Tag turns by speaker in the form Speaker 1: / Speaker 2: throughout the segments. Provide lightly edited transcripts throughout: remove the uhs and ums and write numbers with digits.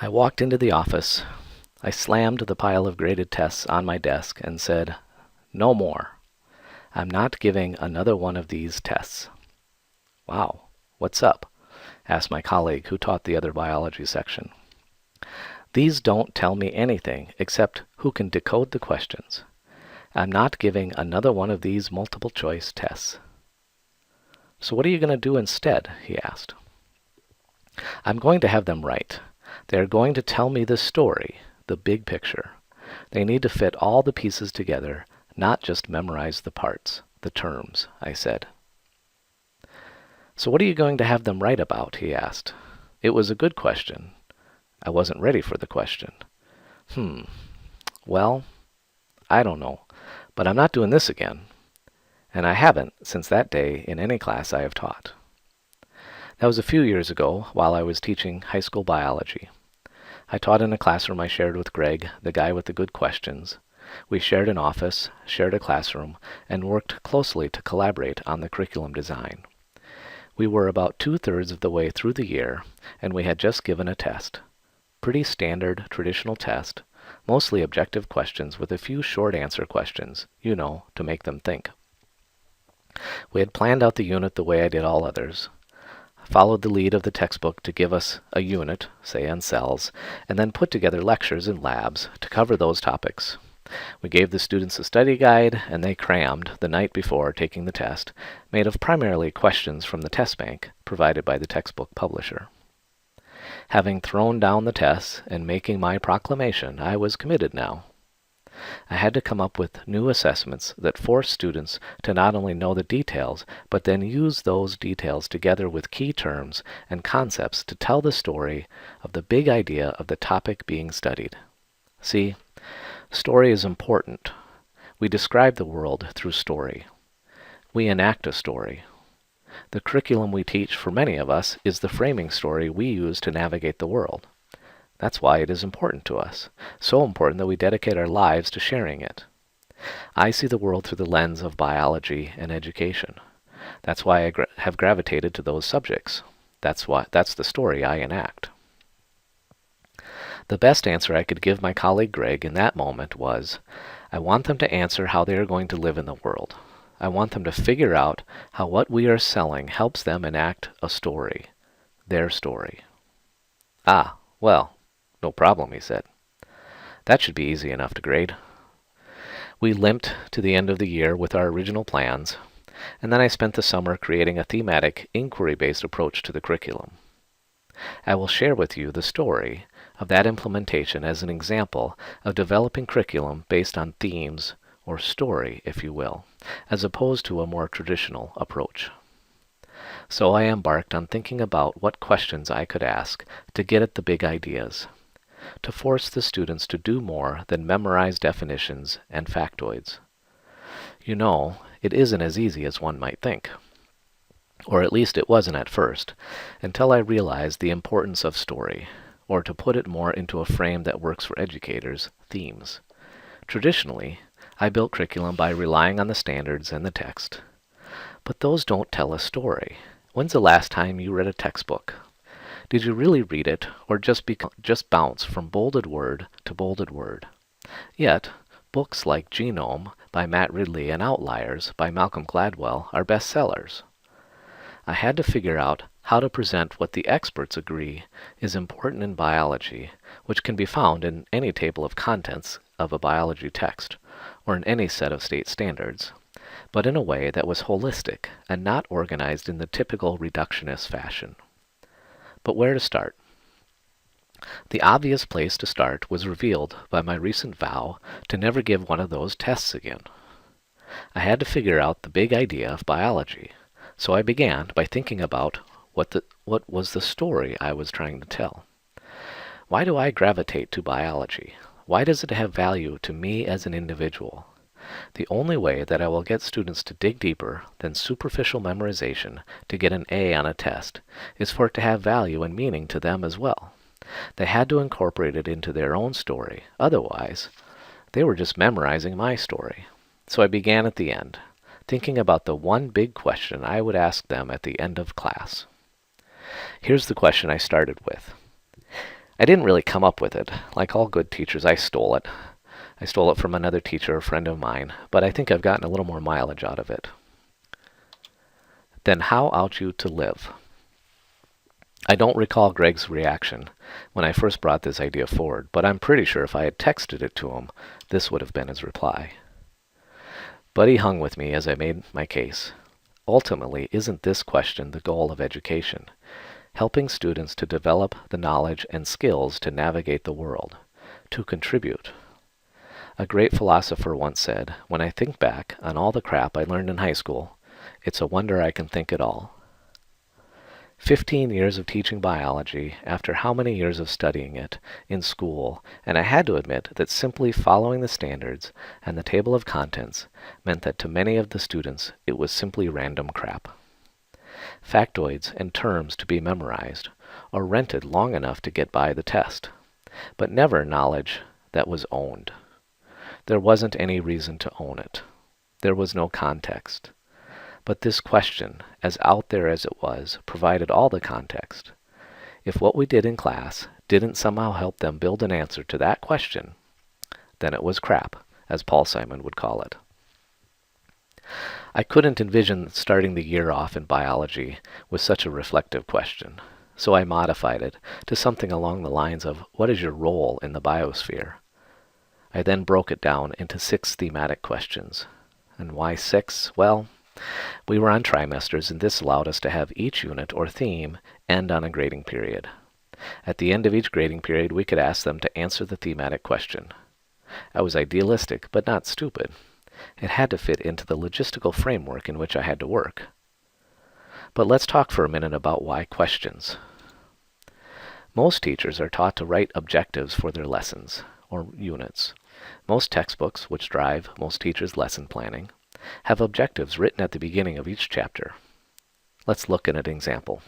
Speaker 1: I walked into the office. I slammed the pile of graded tests on my desk and said, "No more. I'm not giving another one of these tests." "Wow, what's up?" asked my colleague who taught the other biology section. "These don't tell me anything except who can decode the questions. I'm not giving another one of these multiple choice tests." "So what are you going to do instead?" he asked. "I'm going to have them write. They are going to tell me the story, the big picture. They need to fit all the pieces together, not just memorize the parts, the terms," I said. "So what are you going to have them write about?" he asked. It was a good question. I wasn't ready for the question. Well, I don't know, but I'm not doing this again. And I haven't since that day in any class I have taught. That was a few years ago while I was teaching high school biology. I taught in a classroom I shared with Greg, the guy with the good questions. We shared an office, shared a classroom, and worked closely to collaborate on the curriculum design. We were about 2/3 of the way through the year, and we had just given a test. Pretty standard, traditional test, mostly objective questions with a few short answer questions, to make them think. We had planned out the unit the way I did all others. Followed the lead of the textbook to give us a unit, say on cells, and then put together lectures and labs to cover those topics. We gave the students a study guide, and they crammed the night before taking the test, made of primarily questions from the test bank provided by the textbook publisher. Having thrown down the tests and making my proclamation, I was committed now. I had to come up with new assessments that forced students to not only know the details, but then use those details together with key terms and concepts to tell the story of the big idea of the topic being studied. See, story is important. We describe the world through story. We enact a story. The curriculum we teach for many of us is the framing story we use to navigate the world. That's why it is important to us, so important that we dedicate our lives to sharing it. I see the world through the lens of biology and education. That's why I have gravitated to those subjects. That's the story I enact. The best answer I could give my colleague Greg in that moment was, I want them to answer how they are going to live in the world. I want them to figure out how what we are selling helps them enact a story, their story. "Ah, well, no problem," he said. "That should be easy enough to grade." We limped to the end of the year with our original plans, and then I spent the summer creating a thematic, inquiry-based approach to the curriculum. I will share with you the story of that implementation as an example of developing curriculum based on themes, or story, if you will, as opposed to a more traditional approach. So I embarked on thinking about what questions I could ask to get at the big ideas, to force the students to do more than memorize definitions and factoids. It isn't as easy as one might think. Or at least it wasn't at first, until I realized the importance of story, or to put it more into a frame that works for educators, themes. Traditionally, I built curriculum by relying on the standards and the text. But those don't tell a story. When's the last time you read a textbook? Did you really read it, or just bounce from bolded word to bolded word? Yet, books like Genome by Matt Ridley and Outliers by Malcolm Gladwell are bestsellers. I had to figure out how to present what the experts agree is important in biology, which can be found in any table of contents of a biology text, or in any set of state standards, but in a way that was holistic and not organized in the typical reductionist fashion. But where to start? The obvious place to start was revealed by my recent vow to never give one of those tests again. I had to figure out the big idea of biology, so I began by thinking about what was the story I was trying to tell. Why do I gravitate to biology? Why does it have value to me as an individual? The only way that I will get students to dig deeper than superficial memorization to get an A on a test is for it to have value and meaning to them as well. They had to incorporate it into their own story. Otherwise, they were just memorizing my story. So I began at the end, thinking about the one big question I would ask them at the end of class. Here's the question I started with. I didn't really come up with it. Like all good teachers, I stole it. I stole it from another teacher, a friend of mine, but I think I've gotten a little more mileage out of it. Then how ought you to live? I don't recall Greg's reaction when I first brought this idea forward, but I'm pretty sure if I had texted it to him, this would have been his reply. But he hung with me as I made my case. Ultimately, isn't this question the goal of education? Helping students to develop the knowledge and skills to navigate the world, to contribute. A great philosopher once said, "When I think back on all the crap I learned in high school, it's a wonder I can think at all." 15 years of teaching biology after how many years of studying it in school, and I had to admit that simply following the standards and the table of contents meant that to many of the students it was simply random crap. Factoids and terms to be memorized, or rented long enough to get by the test, but never knowledge that was owned. There wasn't any reason to own it. There was no context. But this question, as out there as it was, provided all the context. If what we did in class didn't somehow help them build an answer to that question, then it was crap, as Paul Simon would call it. I couldn't envision starting the year off in biology with such a reflective question, so I modified it to something along the lines of, what is your role in the biosphere? I then broke it down into 6 thematic questions. And why 6? Well, we were on trimesters, and this allowed us to have each unit or theme end on a grading period. At the end of each grading period, we could ask them to answer the thematic question. I was idealistic, but not stupid. It had to fit into the logistical framework in which I had to work. But let's talk for a minute about why questions. Most teachers are taught to write objectives for their lessons, or units. Most textbooks, which drive most teachers' lesson planning, have objectives written at the beginning of each chapter. Let's look at an example.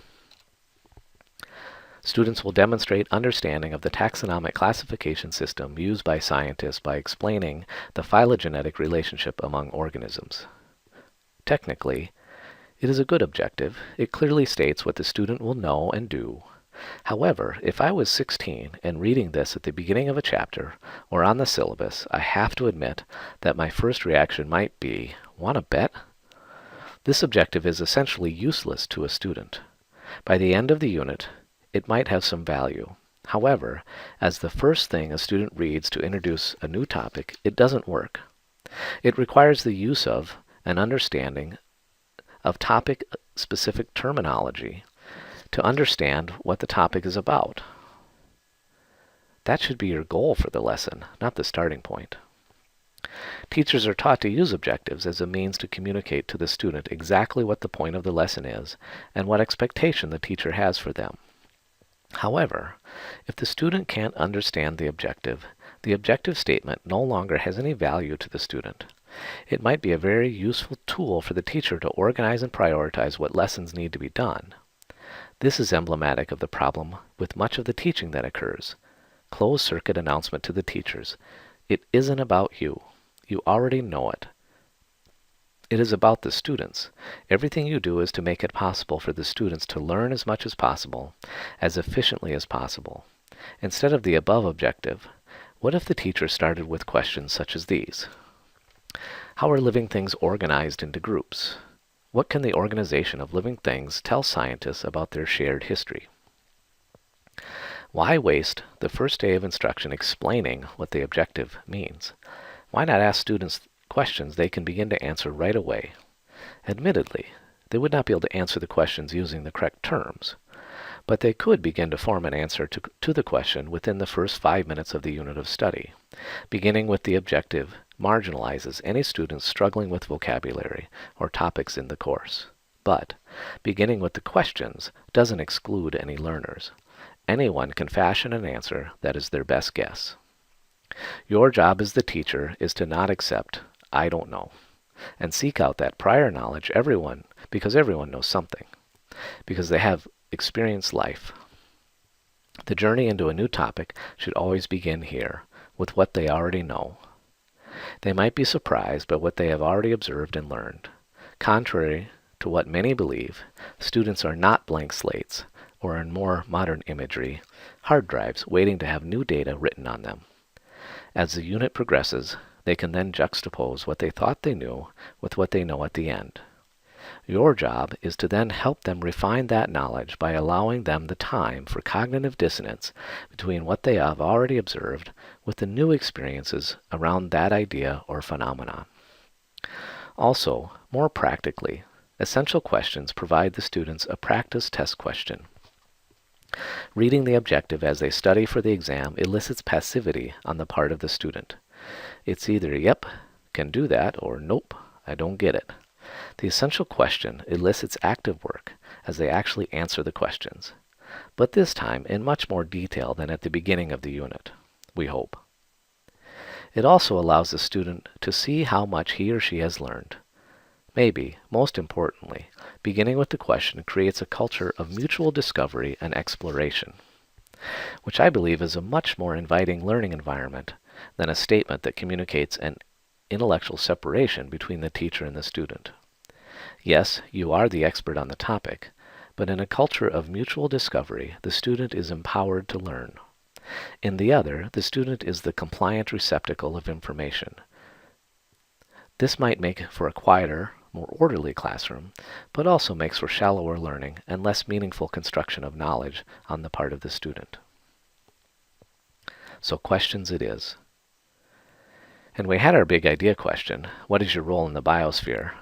Speaker 1: Students will demonstrate understanding of the taxonomic classification system used by scientists by explaining the phylogenetic relationship among organisms. Technically, it is a good objective. It clearly states what the student will know and do. However, if I was 16 and reading this at the beginning of a chapter or on the syllabus, I have to admit that my first reaction might be, "Want to bet?" This objective is essentially useless to a student. By the end of the unit, it might have some value. However, as the first thing a student reads to introduce a new topic, it doesn't work. It requires the use of an understanding of topic-specific terminology to understand what the topic is about. That should be your goal for the lesson, not the starting point. Teachers are taught to use objectives as a means to communicate to the student exactly what the point of the lesson is and what expectation the teacher has for them. However, if the student can't understand the objective statement no longer has any value to the student. It might be a very useful tool for the teacher to organize and prioritize what lessons need to be done. This is emblematic of the problem with much of the teaching that occurs. Closed-circuit announcement to the teachers. It isn't about you. You already know it. It is about the students. Everything you do is to make it possible for the students to learn as much as possible, as efficiently as possible. Instead of the above objective, what if the teacher started with questions such as these? How are living things organized into groups? What can the organization of living things tell scientists about their shared history? Why waste the first day of instruction explaining what the objective means? Why not ask students questions they can begin to answer right away? Admittedly, they would not be able to answer the questions using the correct terms, but they could begin to form an answer to the question within the first 5 minutes of the unit of study. Beginning with the objective marginalizes any students struggling with vocabulary or topics in the course. But beginning with the questions doesn't exclude any learners. Anyone can fashion an answer that is their best guess. Your job as the teacher is to not accept, "I don't know," and seek out that prior knowledge because everyone knows something, because they have experienced life. The journey into a new topic should always begin here, with what they already know. They might be surprised by what they have already observed and learned. Contrary to what many believe, students are not blank slates, or in more modern imagery, hard drives waiting to have new data written on them. As the unit progresses, they can then juxtapose what they thought they knew with what they know at the end. Your job is to then help them refine that knowledge by allowing them the time for cognitive dissonance between what they have already observed with the new experiences around that idea or phenomenon. Also, more practically, essential questions provide the students a practice test question. Reading the objective as they study for the exam elicits passivity on the part of the student. It's either, yep, can do that, or nope, I don't get it. The essential question elicits active work as they actually answer the questions, but this time in much more detail than at the beginning of the unit, we hope. It also allows the student to see how much he or she has learned. Maybe, most importantly, beginning with the question creates a culture of mutual discovery and exploration, which I believe is a much more inviting learning environment than a statement that communicates an intellectual separation between the teacher and the student. Yes, you are the expert on the topic, but in a culture of mutual discovery, the student is empowered to learn. In the other, the student is the compliant receptacle of information. This might make for a quieter, more orderly classroom, but also makes for shallower learning and less meaningful construction of knowledge on the part of the student. So questions it is. And we had our big idea question, what is your role in the biosphere?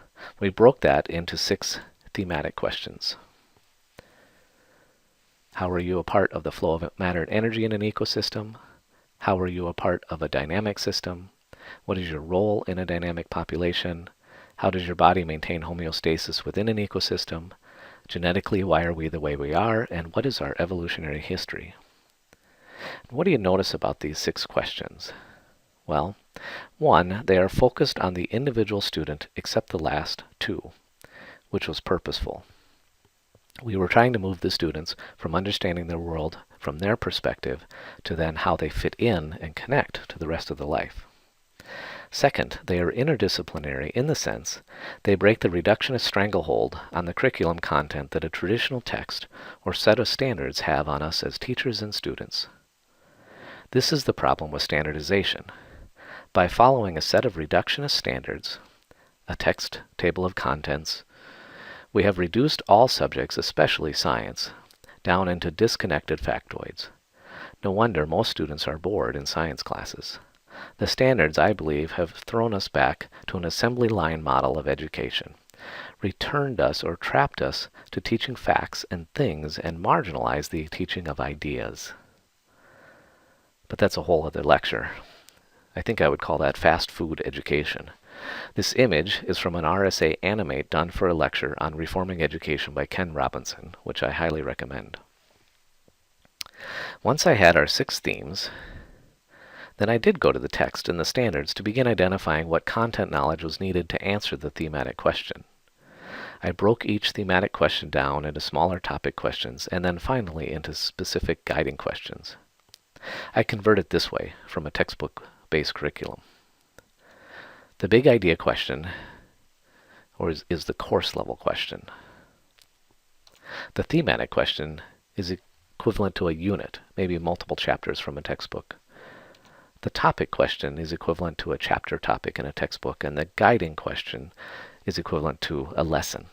Speaker 1: We broke that into 6 thematic questions. How are you a part of the flow of matter and energy in an ecosystem? How are you a part of a dynamic system? What is your role in a dynamic population? How does your body maintain homeostasis within an ecosystem? Genetically, why are we the way we are? And what is our evolutionary history? What do you notice about these 6 questions? Well, 1, they are focused on the individual student except the last 2, which was purposeful. We were trying to move the students from understanding their world from their perspective to then how they fit in and connect to the rest of the life. Second, they are interdisciplinary in the sense they break the reductionist stranglehold on the curriculum content that a traditional text or set of standards have on us as teachers and students. This is the problem with standardization. By following a set of reductionist standards, a text table of contents, we have reduced all subjects, especially science, down into disconnected factoids. No wonder most students are bored in science classes. The standards, I believe, have thrown us back to an assembly line model of education, returned us or trapped us to teaching facts and things and marginalized the teaching of ideas. But that's a whole other lecture. I think I would call that fast food education. This image is from an RSA animate done for a lecture on reforming education by Ken Robinson, which I highly recommend. Once I had our 6 themes, then I did go to the text and the standards to begin identifying what content knowledge was needed to answer the thematic question. I broke each thematic question down into smaller topic questions and then finally into specific guiding questions. I convert it this way from a textbook-based curriculum. The big idea question, or is the course level question. The thematic question is equivalent to a unit, maybe multiple chapters from a textbook. The topic question is equivalent to a chapter topic in a textbook, and the guiding question is equivalent to a lesson.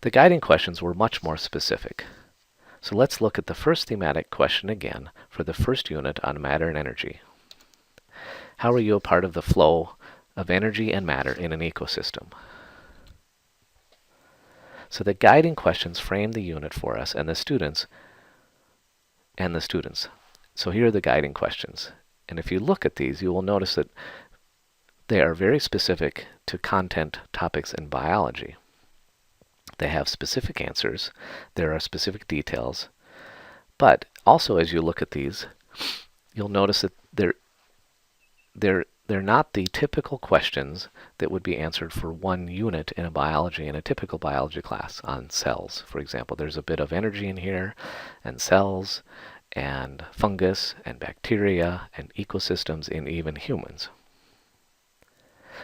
Speaker 1: The guiding questions were much more specific. So let's look at the first thematic question again for the first unit on matter and energy. How are you a part of the flow of energy and matter in an ecosystem? So the guiding questions frame the unit for us and the students. So here are the guiding questions. And if you look at these, you will notice that they are very specific to content topics in biology. They have specific answers. There are specific details. But also as you look at these, you'll notice that they're not the typical questions that would be answered for one unit in a typical biology class on cells. For example, there's a bit of energy in here, and cells, and fungus, and bacteria, and ecosystems in even humans.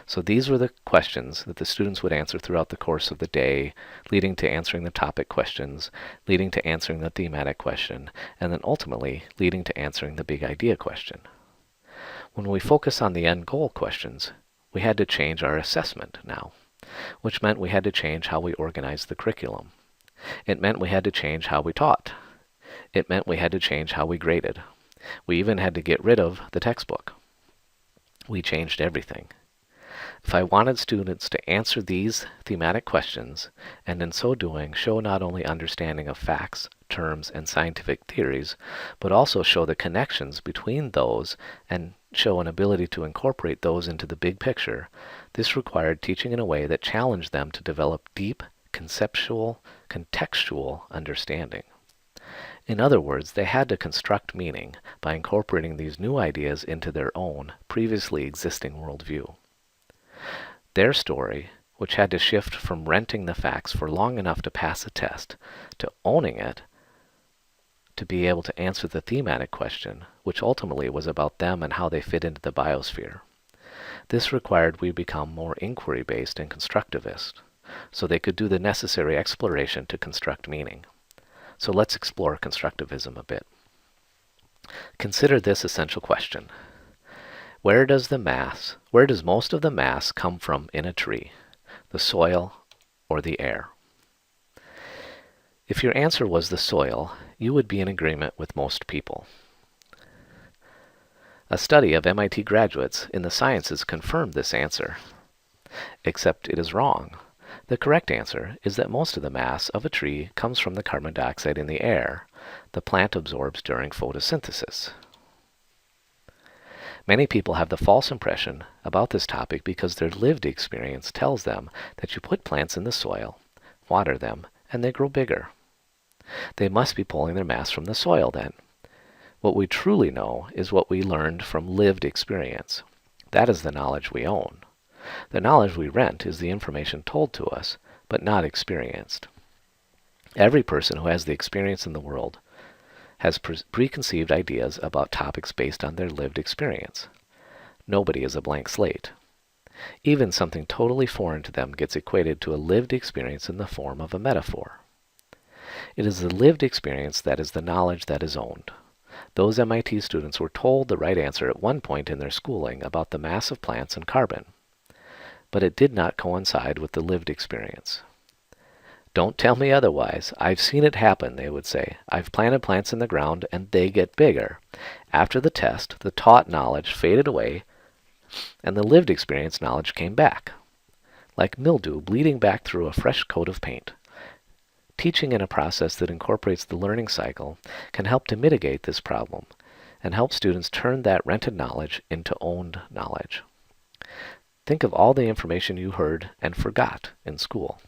Speaker 1: So these were the questions that the students would answer throughout the course of the day, leading to answering the topic questions, leading to answering the thematic question, and then ultimately leading to answering the big idea question. When we focus on the end goal questions, we had to change our assessment now, which meant we had to change how we organized the curriculum. It meant we had to change how we taught. It meant we had to change how we graded. We even had to get rid of the textbook. We changed everything. If I wanted students to answer these thematic questions, and in so doing show not only understanding of facts, terms, and scientific theories, but also show the connections between those and show an ability to incorporate those into the big picture, this required teaching in a way that challenged them to develop deep, conceptual, contextual understanding. In other words, they had to construct meaning by incorporating these new ideas into their own, previously existing worldview. Their story, which had to shift from renting the facts for long enough to pass a test, to owning it, to be able to answer the thematic question, which ultimately was about them and how they fit into the biosphere. This required we become more inquiry-based and constructivist, so they could do the necessary exploration to construct meaning. So let's explore constructivism a bit. Consider this essential question. Where does most of the mass come from in a tree? The soil or the air? If your answer was the soil, you would be in agreement with most people. A study of MIT graduates in the sciences confirmed this answer, except it is wrong. The correct answer is that most of the mass of a tree comes from the carbon dioxide in the air the plant absorbs during photosynthesis. Many people have the false impression about this topic because their lived experience tells them that you put plants in the soil, water them, and they grow bigger. They must be pulling their mass from the soil then. What we truly know is what we learned from lived experience. That is the knowledge we own. The knowledge we rent is the information told to us, but not experienced. Every person who has the experience in the world has preconceived ideas about topics based on their lived experience. Nobody is a blank slate. Even something totally foreign to them gets equated to a lived experience in the form of a metaphor. It is the lived experience that is the knowledge that is owned. Those MIT students were told the right answer at one point in their schooling about the mass of plants and carbon, but it did not coincide with the lived experience. Don't tell me otherwise. I've seen it happen, they would say. I've planted plants in the ground and they get bigger. After the test, the taught knowledge faded away and the lived experience knowledge came back, like mildew bleeding back through a fresh coat of paint. Teaching in a process that incorporates the learning cycle can help to mitigate this problem and help students turn that rented knowledge into owned knowledge. Think of all the information you heard and forgot in school.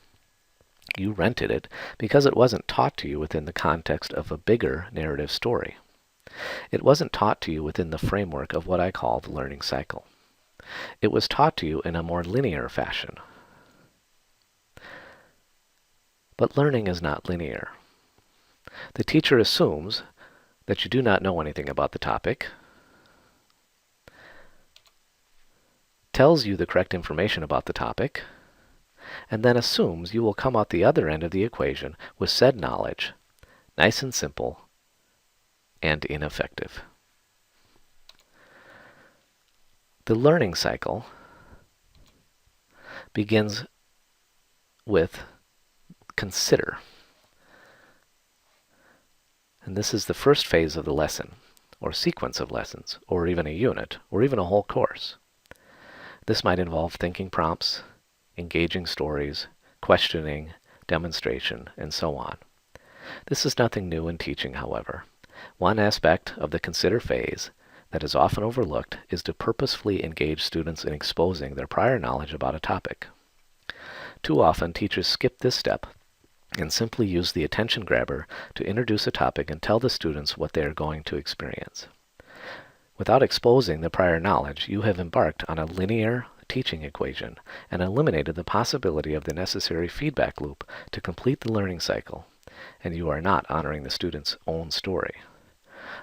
Speaker 1: You rented it because it wasn't taught to you within the context of a bigger narrative story. It wasn't taught to you within the framework of what I call the learning cycle. It was taught to you in a more linear fashion. But learning is not linear. The teacher assumes that you do not know anything about the topic, tells you the correct information about the topic, and then assumes you will come out the other end of the equation with said knowledge, nice and simple, and ineffective. The learning cycle begins with consider. And this is the first phase of the lesson, or sequence of lessons, or even a unit, or even a whole course. This might involve thinking prompts, engaging stories, questioning, demonstration, and so on. This is nothing new in teaching, however. One aspect of the consider phase that is often overlooked is to purposefully engage students in exposing their prior knowledge about a topic. Too often, teachers skip this step and simply use the attention grabber to introduce a topic and tell the students what they are going to experience. Without exposing the prior knowledge, you have embarked on a linear teaching equation and eliminated the possibility of the necessary feedback loop to complete the learning cycle, and you are not honoring the student's own story.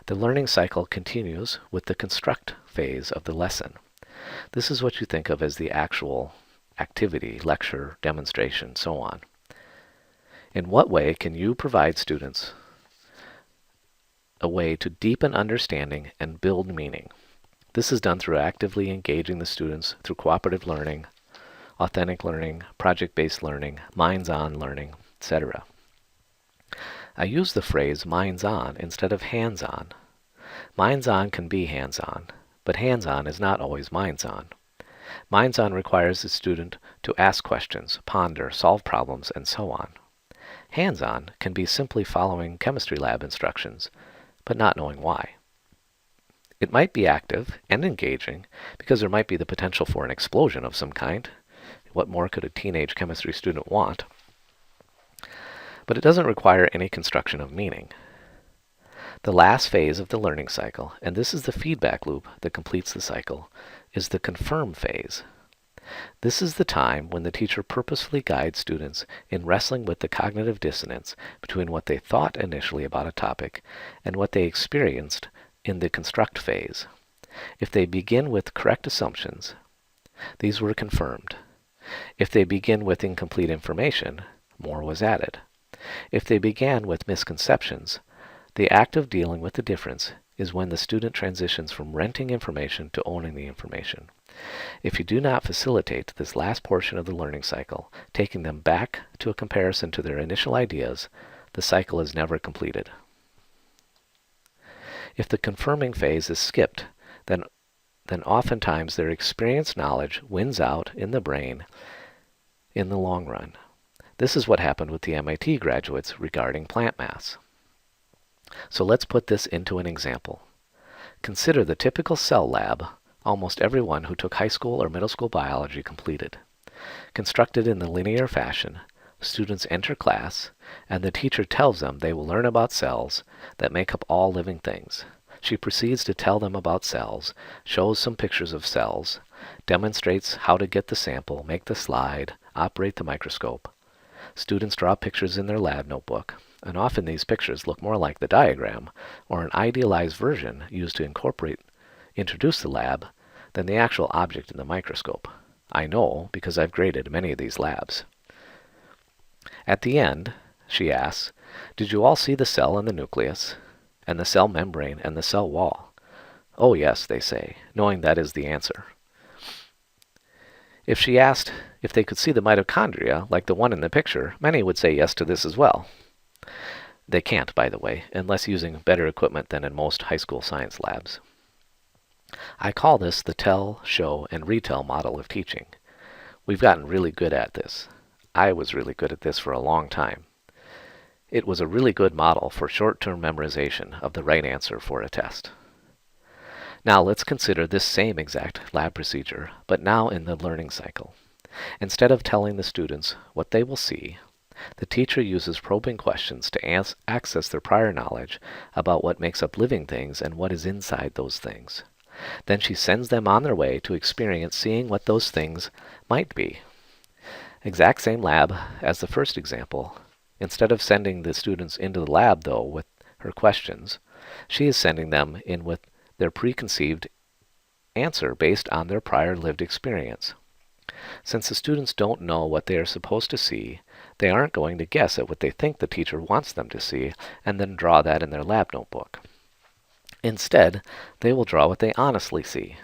Speaker 1: The learning cycle continues with the construct phase of the lesson. This is what you think of as the actual activity, lecture, demonstration, so on. In what way can you provide students a way to deepen understanding and build meaning? This is done through actively engaging the students through cooperative learning, authentic learning, project-based learning, minds-on learning, etc. I use the phrase minds-on instead of hands-on. Minds-on can be hands-on, but hands-on is not always minds-on. Minds-on requires the student to ask questions, ponder, solve problems, and so on. Hands-on can be simply following chemistry lab instructions, but not knowing why. It might be active and engaging because there might be the potential for an explosion of some kind. What more could a teenage chemistry student want? But it doesn't require any construction of meaning. The last phase of the learning cycle, and this is the feedback loop that completes the cycle, is the confirm phase. This is the time when the teacher purposefully guides students in wrestling with the cognitive dissonance between what they thought initially about a topic and what they experienced in the construct phase. If they begin with correct assumptions, these were confirmed. If they begin with incomplete information, more was added. If they began with misconceptions, the act of dealing with the difference is when the student transitions from renting information to owning the information. If you do not facilitate this last portion of the learning cycle, taking them back to a comparison to their initial ideas, the cycle is never completed. If the confirming phase is skipped, then oftentimes their experienced knowledge wins out in the brain in the long run. This is what happened with the MIT graduates regarding plant mass. So let's put this into an example. Consider the typical cell lab almost everyone who took high school or middle school biology completed. Constructed in the linear fashion, students enter class, and the teacher tells them they will learn about cells that make up all living things. She proceeds to tell them about cells, shows some pictures of cells, demonstrates how to get the sample, make the slide, operate the microscope. Students draw pictures in their lab notebook, and often these pictures look more like the diagram or an idealized version used to introduce the lab than the actual object in the microscope. I know because I've graded many of these labs. At the end, she asks, "Did you all see the cell and the nucleus, and the cell membrane and the cell wall?" "Oh yes," they say, knowing that is the answer. If she asked if they could see the mitochondria, like the one in the picture, many would say yes to this as well. They can't, by the way, unless using better equipment than in most high school science labs. I call this the tell, show, and retell model of teaching. We've gotten really good at this. I was really good at this for a long time. It was a really good model for short-term memorization of the right answer for a test. Now let's consider this same exact lab procedure, but now in the learning cycle. Instead of telling the students what they will see, the teacher uses probing questions to access their prior knowledge about what makes up living things and what is inside those things. Then she sends them on their way to experience seeing what those things might be. Exact same lab as the first example. Instead of sending the students into the lab, though, with her questions, she is sending them in with their preconceived answer based on their prior lived experience. Since the students don't know what they are supposed to see, they aren't going to guess at what they think the teacher wants them to see and then draw that in their lab notebook. Instead, they will draw what they honestly see.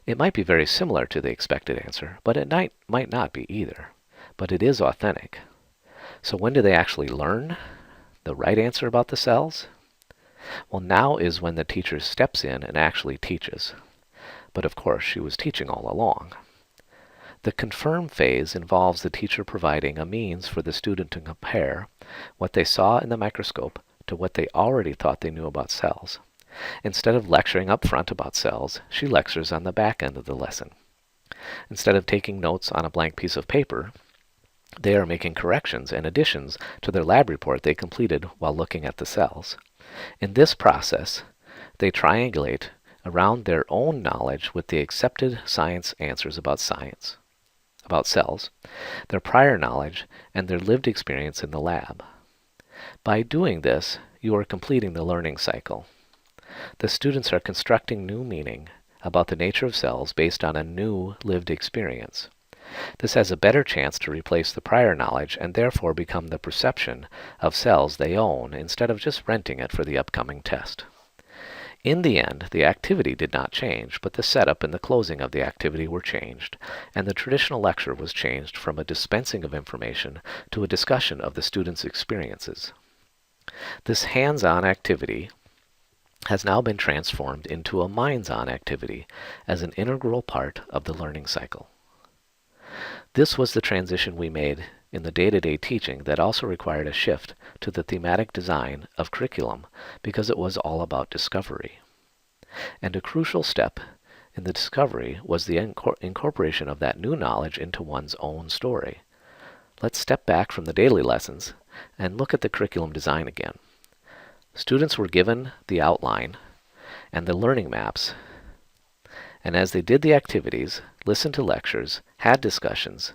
Speaker 1: It might be very similar to the expected answer, but it might not be either. But it is authentic. So when do they actually learn the right answer about the cells? Well, now is when the teacher steps in and actually teaches. But of course, she was teaching all along. The confirm phase involves the teacher providing a means for the student to compare what they saw in the microscope to what they already thought they knew about cells. Instead of lecturing up front about cells, she lectures on the back end of the lesson. Instead of taking notes on a blank piece of paper, they are making corrections and additions to their lab report they completed while looking at the cells. In this process, they triangulate around their own knowledge with the accepted science answers about cells, their prior knowledge, and their lived experience in the lab. By doing this, you are completing the learning cycle. The students are constructing new meaning about the nature of cells based on a new lived experience. This has a better chance to replace the prior knowledge and therefore become the perception of cells they own instead of just renting it for the upcoming test. In the end, the activity did not change, but the setup and the closing of the activity were changed, and the traditional lecture was changed from a dispensing of information to a discussion of the students' experiences. This hands-on activity has now been transformed into a minds-on activity as an integral part of the learning cycle. This was the transition we made in the day-to-day teaching that also required a shift to the thematic design of curriculum because it was all about discovery. And a crucial step in the discovery was the incorporation of that new knowledge into one's own story. Let's step back from the daily lessons and look at the curriculum design again. Students were given the outline and the learning maps, and as they did the activities, listened to lectures, had discussions,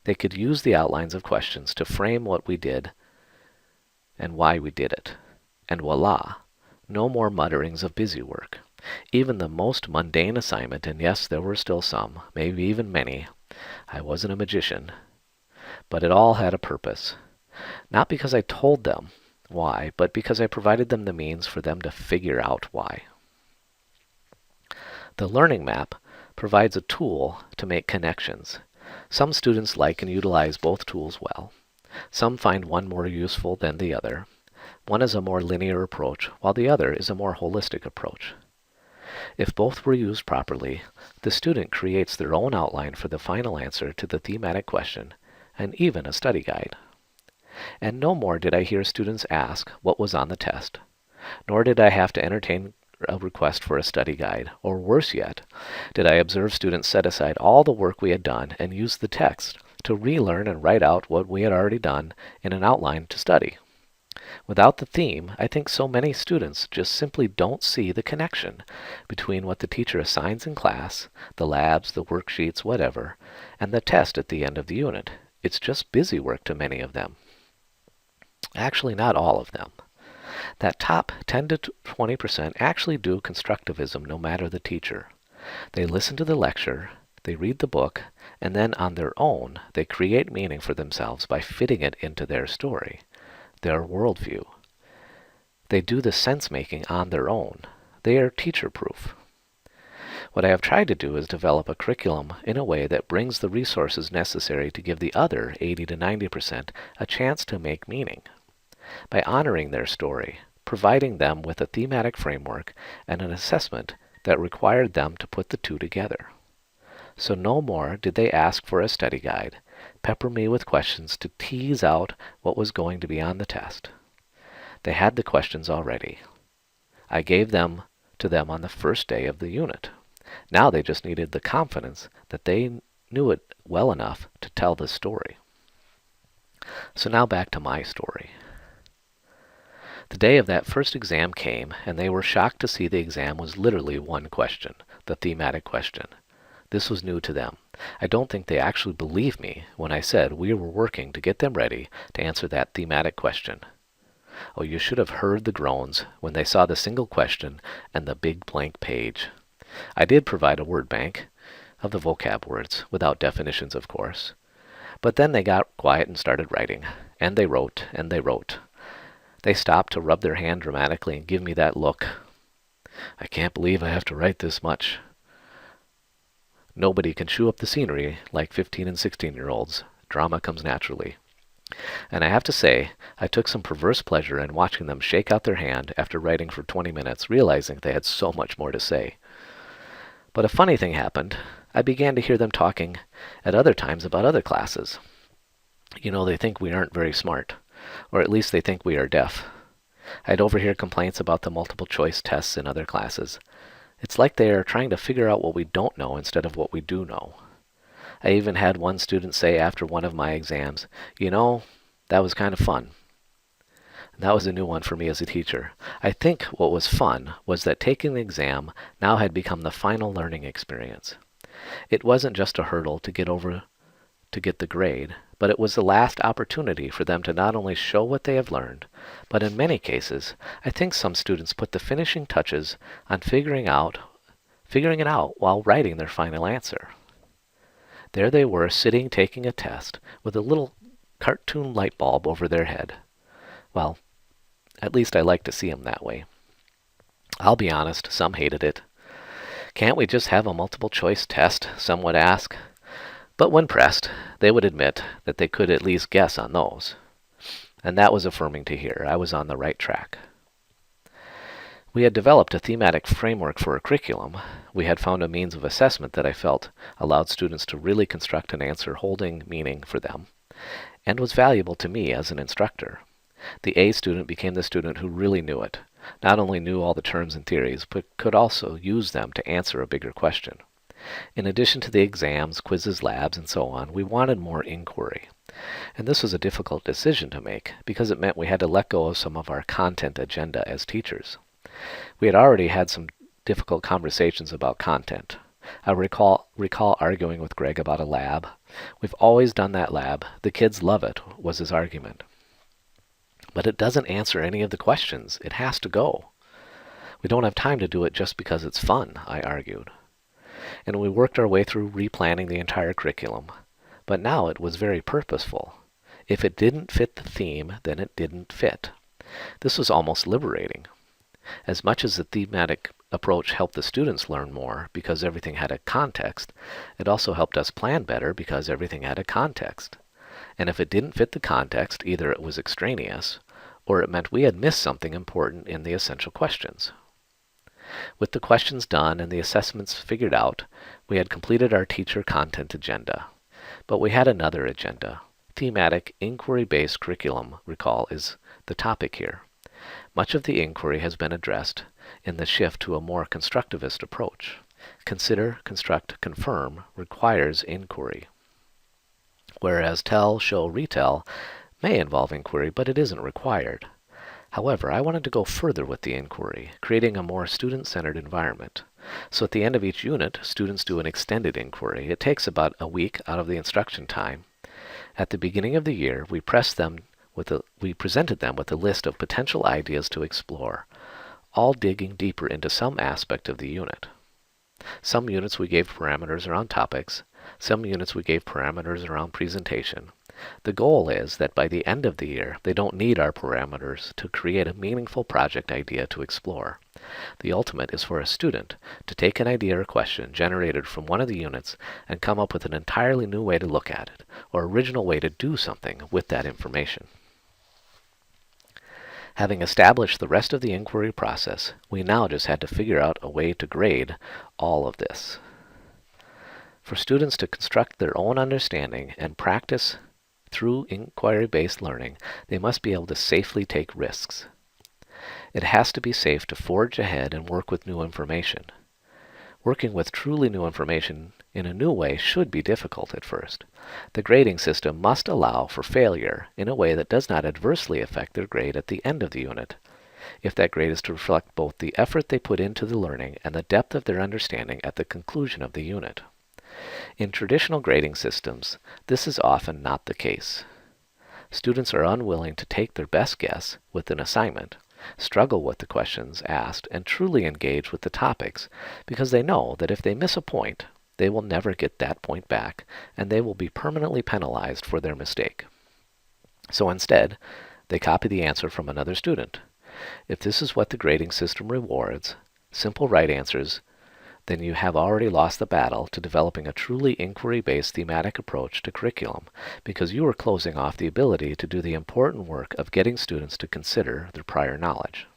Speaker 1: they could use the outlines of questions to frame what we did and why we did it. And voila, no more mutterings of busy work. Even the most mundane assignment, and yes, there were still some, maybe even many, I wasn't a magician, but it all had a purpose. Not because I told them why, but because I provided them the means for them to figure out why. The learning map provides a tool to make connections. Some students like and utilize both tools well. Some find one more useful than the other. One is a more linear approach, while the other is a more holistic approach. If both were used properly, the student creates their own outline for the final answer to the thematic question, and even a study guide. And no more did I hear students ask what was on the test, nor did I have to entertain a request for a study guide, or worse yet, did I observe students set aside all the work we had done and use the text to relearn and write out what we had already done in an outline to study. Without the theme, I think so many students just simply don't see the connection between what the teacher assigns in class, the labs, the worksheets, whatever, and the test at the end of the unit. It's just busy work to many of them. Actually, not all of them. That top 10 to 20% actually do constructivism no matter the teacher. They listen to the lecture, they read the book, and then on their own, they create meaning for themselves by fitting it into their story, their worldview. They do the sense-making on their own. They are teacher-proof. What I have tried to do is develop a curriculum in a way that brings the resources necessary to give the other 80 to 90% a chance to make meaning. By honoring their story, providing them with a thematic framework and an assessment that required them to put the two together. So no more did they ask for a study guide, pepper me with questions to tease out what was going to be on the test. They had the questions already. I gave them to them on the first day of the unit. Now they just needed the confidence that they knew it well enough to tell the story. So now back to my story. The day of that first exam came, and they were shocked to see the exam was literally one question, the thematic question. This was new to them. I don't think they actually believed me when I said we were working to get them ready to answer that thematic question. Oh, you should have heard the groans when they saw the single question and the big blank page. I did provide a word bank of the vocab words, without definitions, of course. But then they got quiet and started writing, and they wrote, and they wrote. They stopped to rub their hand dramatically and give me that look. I can't believe I have to write this much. Nobody can chew up the scenery like 15 and 16-year-olds. Drama comes naturally. And I have to say, I took some perverse pleasure in watching them shake out their hand after writing for 20 minutes, realizing they had so much more to say. But a funny thing happened. I began to hear them talking at other times about other classes. You know, they think we aren't very smart. Or at least they think we are deaf. I'd overhear complaints about the multiple choice tests in other classes. It's like they are trying to figure out what we don't know instead of what we do know. I even had one student say after one of my exams, you know, that was kind of fun. That was a new one for me as a teacher. I think what was fun was that taking the exam now had become the final learning experience. It wasn't just a hurdle to get over to get the grade, but it was the last opportunity for them to not only show what they have learned, but in many cases, I think some students put the finishing touches on figuring out figuring it out while writing their final answer. There they were, sitting taking a test with a little cartoon light bulb over their head. Well, at least I like to see them that way. I'll be honest, some hated it. Can't we just have a multiple choice test, some would ask. But when pressed, they would admit that they could at least guess on those. And that was affirming to hear. I was on the right track. We had developed a thematic framework for a curriculum. We had found a means of assessment that I felt allowed students to really construct an answer holding meaning for them, and was valuable to me as an instructor. The A student became the student who really knew it, not only knew all the terms and theories, but could also use them to answer a bigger question. In addition to the exams, quizzes, labs, and so on, we wanted more inquiry. And this was a difficult decision to make, because it meant we had to let go of some of our content agenda as teachers. We had already had some difficult conversations about content. I recall arguing with Greg about a lab. We've always done that lab. The kids love it, was his argument. But it doesn't answer any of the questions. It has to go. We don't have time to do it just because it's fun, I argued. And we worked our way through replanning the entire curriculum. But now it was very purposeful. If it didn't fit the theme, then it didn't fit. This was almost liberating. As much as the thematic approach helped the students learn more because everything had a context, it also helped us plan better because everything had a context. And if it didn't fit the context, either it was extraneous, or it meant we had missed something important in the essential questions. With the questions done and the assessments figured out, we had completed our teacher content agenda. But we had another agenda. Thematic, inquiry-based curriculum, recall, is the topic here. Much of the inquiry has been addressed in the shift to a more constructivist approach. Consider, construct, confirm requires inquiry. Whereas tell, show, retell may involve inquiry, but it isn't required. However, I wanted to go further with the inquiry, creating a more student-centered environment. So at the end of each unit, students do an extended inquiry. It takes about a week out of the instruction time. At the beginning of the year, we presented them with a list of potential ideas to explore, all digging deeper into some aspect of the unit. Some units we gave parameters around topics. Some units we gave parameters around presentation. The goal is that by the end of the year, they don't need our parameters to create a meaningful project idea to explore. The ultimate is for a student to take an idea or question generated from one of the units and come up with an entirely new way to look at it, or original way to do something with that information. Having established the rest of the inquiry process, we now just had to figure out a way to grade all of this. For students to construct their own understanding and practice through inquiry-based learning, they must be able to safely take risks. It has to be safe to forge ahead and work with new information. Working with truly new information in a new way should be difficult at first. The grading system must allow for failure in a way that does not adversely affect their grade at the end of the unit, if that grade is to reflect both the effort they put into the learning and the depth of their understanding at the conclusion of the unit. In traditional grading systems, this is often not the case. Students are unwilling to take their best guess with an assignment, struggle with the questions asked, and truly engage with the topics because they know that if they miss a point, they will never get that point back, and they will be permanently penalized for their mistake. So instead, they copy the answer from another student. If this is what the grading system rewards, simple right answers, then you have already lost the battle to developing a truly inquiry-based thematic approach to curriculum, because you are closing off the ability to do the important work of getting students to consider their prior knowledge.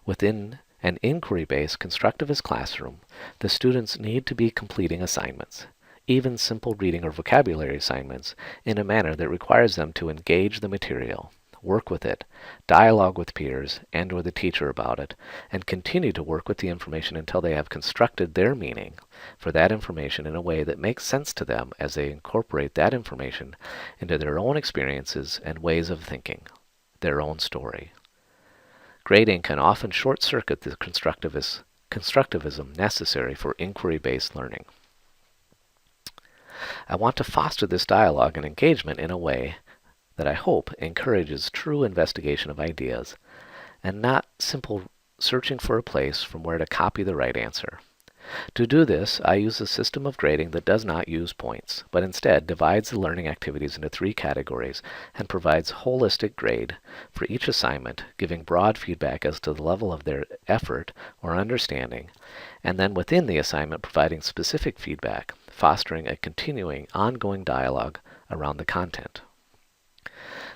Speaker 1: Within an inquiry-based constructivist classroom, the students need to be completing assignments, even simple reading or vocabulary assignments, in a manner that requires them to engage the material, work with it, dialogue with peers and or the teacher about it, and continue to work with the information until they have constructed their meaning for that information in a way that makes sense to them as they incorporate that information into their own experiences and ways of thinking, their own story. Grading can often short-circuit the constructivism necessary for inquiry-based learning. I want to foster this dialogue and engagement in a way that I hope encourages true investigation of ideas and not simple searching for a place from where to copy the right answer. To do this, I use a system of grading that does not use points, but instead divides the learning activities into 3 categories and provides holistic grade for each assignment, giving broad feedback as to the level of their effort or understanding, and then within the assignment providing specific feedback, fostering a continuing, ongoing dialogue around the content.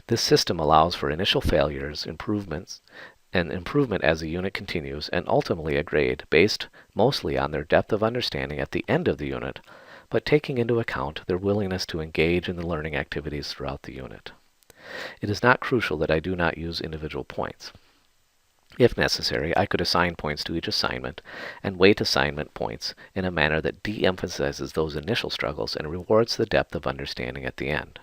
Speaker 1: This system allows for initial failures, improvements, and improvement as the unit continues, and ultimately a grade based mostly on their depth of understanding at the end of the unit, but taking into account their willingness to engage in the learning activities throughout the unit. It is not crucial that I do not use individual points. If necessary, I could assign points to each assignment and weight assignment points in a manner that de-emphasizes those initial struggles and rewards the depth of understanding at the end.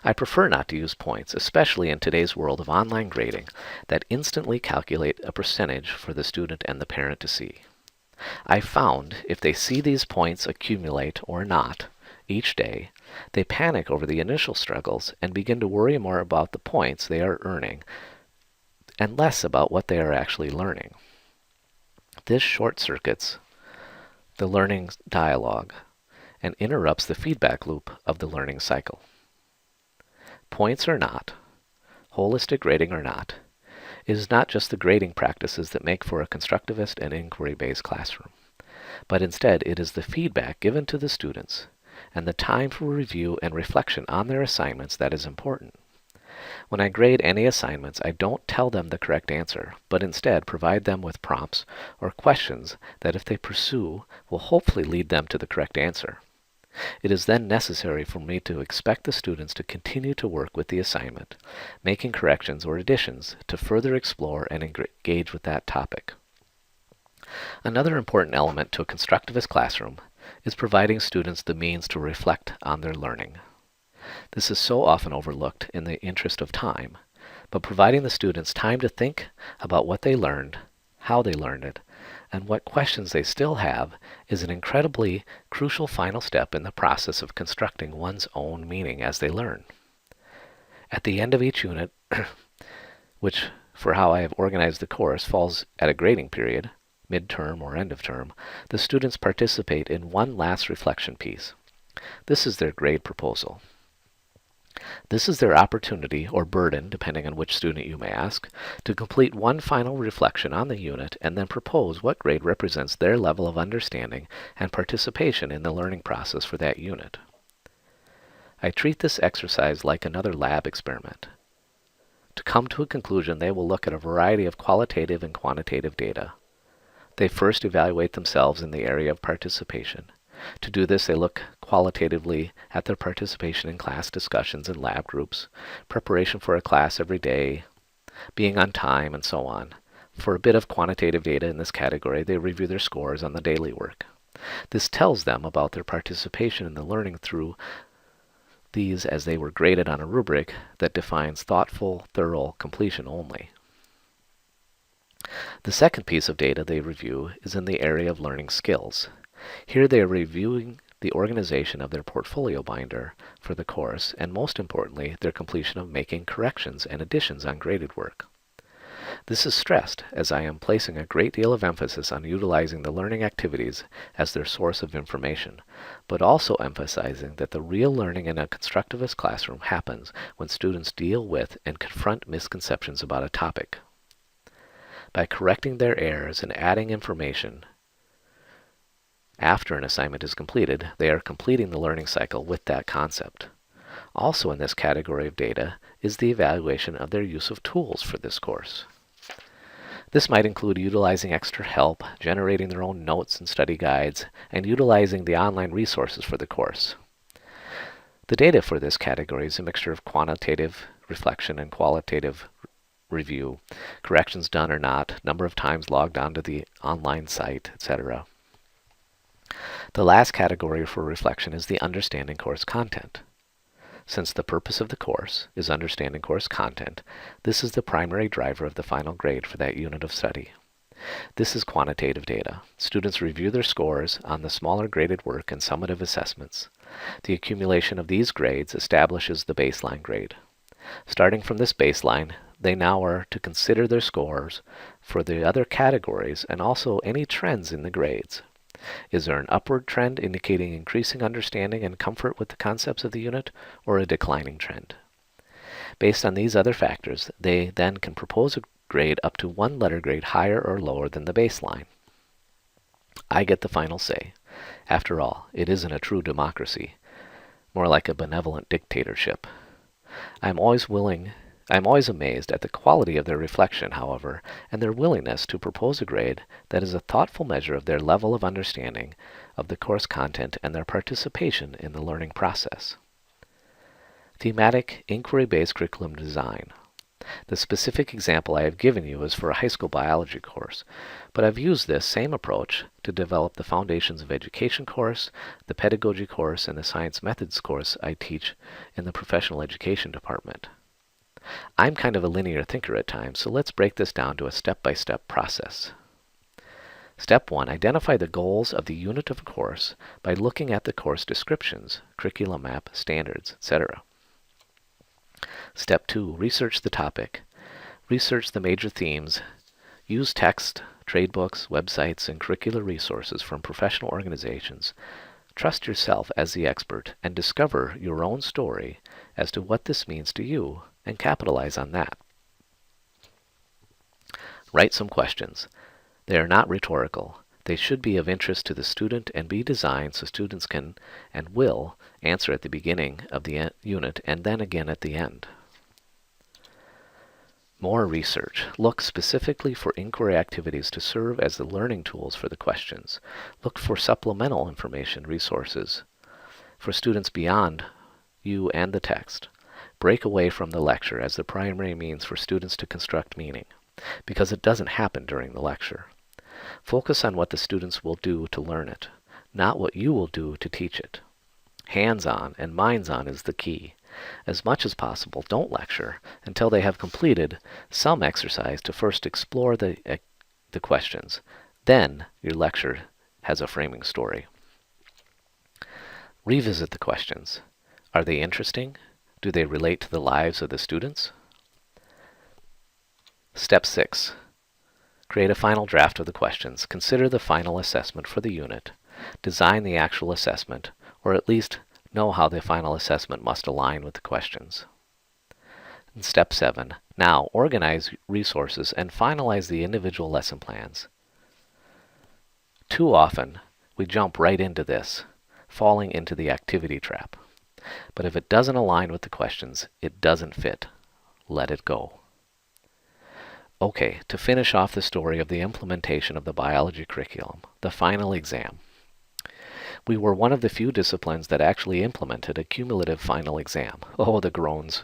Speaker 1: I prefer not to use points, especially in today's world of online grading that instantly calculate a percentage for the student and the parent to see. I found if they see these points accumulate or not each day, they panic over the initial struggles and begin to worry more about the points they are earning and less about what they are actually learning. This short-circuits the learning dialogue and interrupts the feedback loop of the learning cycle. Points or not, holistic grading or not, it is not just the grading practices that make for a constructivist and inquiry-based classroom, but instead it is the feedback given to the students and the time for review and reflection on their assignments that is important. When I grade any assignments, I don't tell them the correct answer, but instead provide them with prompts or questions that if they pursue will hopefully lead them to the correct answer. It is then necessary for me to expect the students to continue to work with the assignment, making corrections or additions to further explore and engage with that topic. Another important element to a constructivist classroom is providing students the means to reflect on their learning. This is so often overlooked in the interest of time, but providing the students time to think about what they learned, how they learned it, and what questions they still have is an incredibly crucial final step in the process of constructing one's own meaning as they learn. At the end of each unit, which for how I have organized the course falls at a grading period, midterm or end of term, the students participate in one last reflection piece. This is their grade proposal. This is their opportunity, or burden, depending on which student you may ask, to complete one final reflection on the unit and then propose what grade represents their level of understanding and participation in the learning process for that unit. I treat this exercise like another lab experiment. To come to a conclusion, they will look at a variety of qualitative and quantitative data. They first evaluate themselves in the area of participation. To do this, they look qualitatively at their participation in class discussions and lab groups, preparation for a class every day, being on time, and so on. For a bit of quantitative data in this category, they review their scores on the daily work. This tells them about their participation in the learning through these as they were graded on a rubric that defines thoughtful, thorough completion only. The second piece of data they review is in the area of learning skills. Here they are reviewing the organization of their portfolio binder for the course, and most importantly, their completion of making corrections and additions on graded work. This is stressed as I am placing a great deal of emphasis on utilizing the learning activities as their source of information, but also emphasizing that the real learning in a constructivist classroom happens when students deal with and confront misconceptions about a topic. By correcting their errors and adding information after an assignment is completed, they are completing the learning cycle with that concept. Also in this category of data is the evaluation of their use of tools for this course. This might include utilizing extra help, generating their own notes and study guides, and utilizing the online resources for the course. The data for this category is a mixture of quantitative reflection and qualitative review, corrections done or not, number of times logged onto the online site, etc. The last category for reflection is the understanding course content. Since the purpose of the course is understanding course content, this is the primary driver of the final grade for that unit of study. This is quantitative data. Students review their scores on the smaller graded work and summative assessments. The accumulation of these grades establishes the baseline grade. Starting from this baseline, they now are to consider their scores for the other categories and also any trends in the grades. Is there an upward trend indicating increasing understanding and comfort with the concepts of the unit, or a declining trend? Based on these other factors, they then can propose a grade up to one letter grade higher or lower than the baseline. I get the final say. After all, it isn't a true democracy, more like a benevolent dictatorship. I'm always amazed at the quality of their reflection, however, and their willingness to propose a grade that is a thoughtful measure of their level of understanding of the course content and their participation in the learning process. Thematic, inquiry-based curriculum design. The specific example I have given you is for a high school biology course, but I've used this same approach to develop the Foundations of Education course, the Pedagogy course, and the Science Methods course I teach in the Professional Education department. I'm kind of a linear thinker at times, so let's break this down to a step-by-step process. Step 1, identify the goals of the unit of a course by looking at the course descriptions, curriculum map, standards, etc. Step 2, research the topic. Research the major themes. Use text, trade books, websites, and curricular resources from professional organizations. Trust yourself as the expert and discover your own story as to what this means to you and capitalize on that. Write some questions. They are not rhetorical. They should be of interest to the student and be designed so students can and will answer at the beginning of the unit and then again at the end. More research. Look specifically for inquiry activities to serve as the learning tools for the questions. Look for supplemental information resources for students beyond you and the text. Break away from the lecture as the primary means for students to construct meaning, because it doesn't happen during the lecture. Focus on what the students will do to learn it, not what you will do to teach it. Hands-on and minds-on is the key. As much as possible, don't lecture until they have completed some exercise to first explore the questions. Then your lecture has a framing story. Revisit the questions. Are they interesting? Do they relate to the lives of the students? Step 6. Create a final draft of the questions. Consider the final assessment for the unit. Design the actual assessment, or at least know how the final assessment must align with the questions. And step 7. Now, organize resources and finalize the individual lesson plans. Too often, we jump right into this, falling into the activity trap. But if it doesn't align with the questions, it doesn't fit. Let it go. Okay, to finish off the story of the implementation of the biology curriculum, the final exam. We were one of the few disciplines that actually implemented a cumulative final exam. Oh, the groans.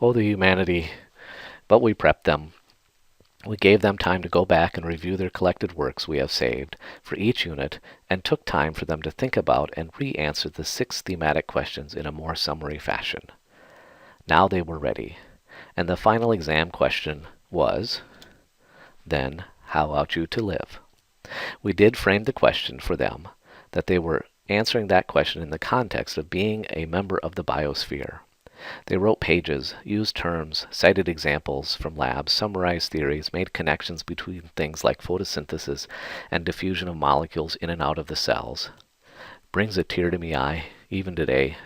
Speaker 1: Oh, the humanity. But we prepped them. We gave them time to go back and review their collected works we have saved for each unit and took time for them to think about and re-answer the 6 thematic questions in a more summary fashion. Now they were ready. And the final exam question was, then, how ought you to live? We did frame the question for them, that they were answering that question in the context of being a member of the biosphere. They wrote pages, used terms, cited examples from labs, summarized theories, made connections between things like photosynthesis and diffusion of molecules in and out of the cells. Brings a tear to my eye, even today.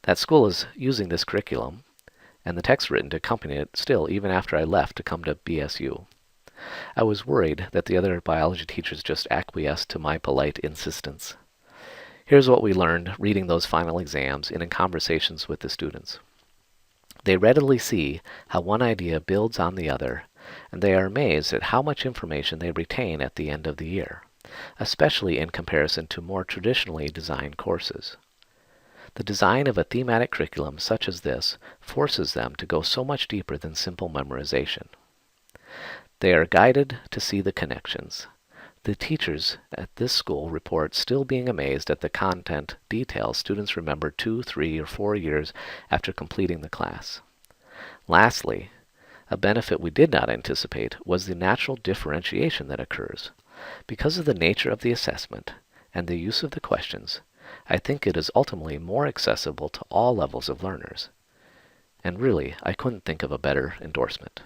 Speaker 1: That school is using this curriculum, and the text written to accompany it still, even after I left to come to BSU. I was worried that the other biology teachers just acquiesced to my polite insistence. Here's what we learned reading those final exams and in conversations with the students. They readily see how one idea builds on the other, and they are amazed at how much information they retain at the end of the year, especially in comparison to more traditionally designed courses. The design of a thematic curriculum such as this forces them to go so much deeper than simple memorization. They are guided to see the connections. The teachers at this school report still being amazed at the content details students remember 2, 3, or 4 years after completing the class. Lastly, a benefit we did not anticipate was the natural differentiation that occurs. Because of the nature of the assessment and the use of the questions, I think it is ultimately more accessible to all levels of learners. And really, I couldn't think of a better endorsement.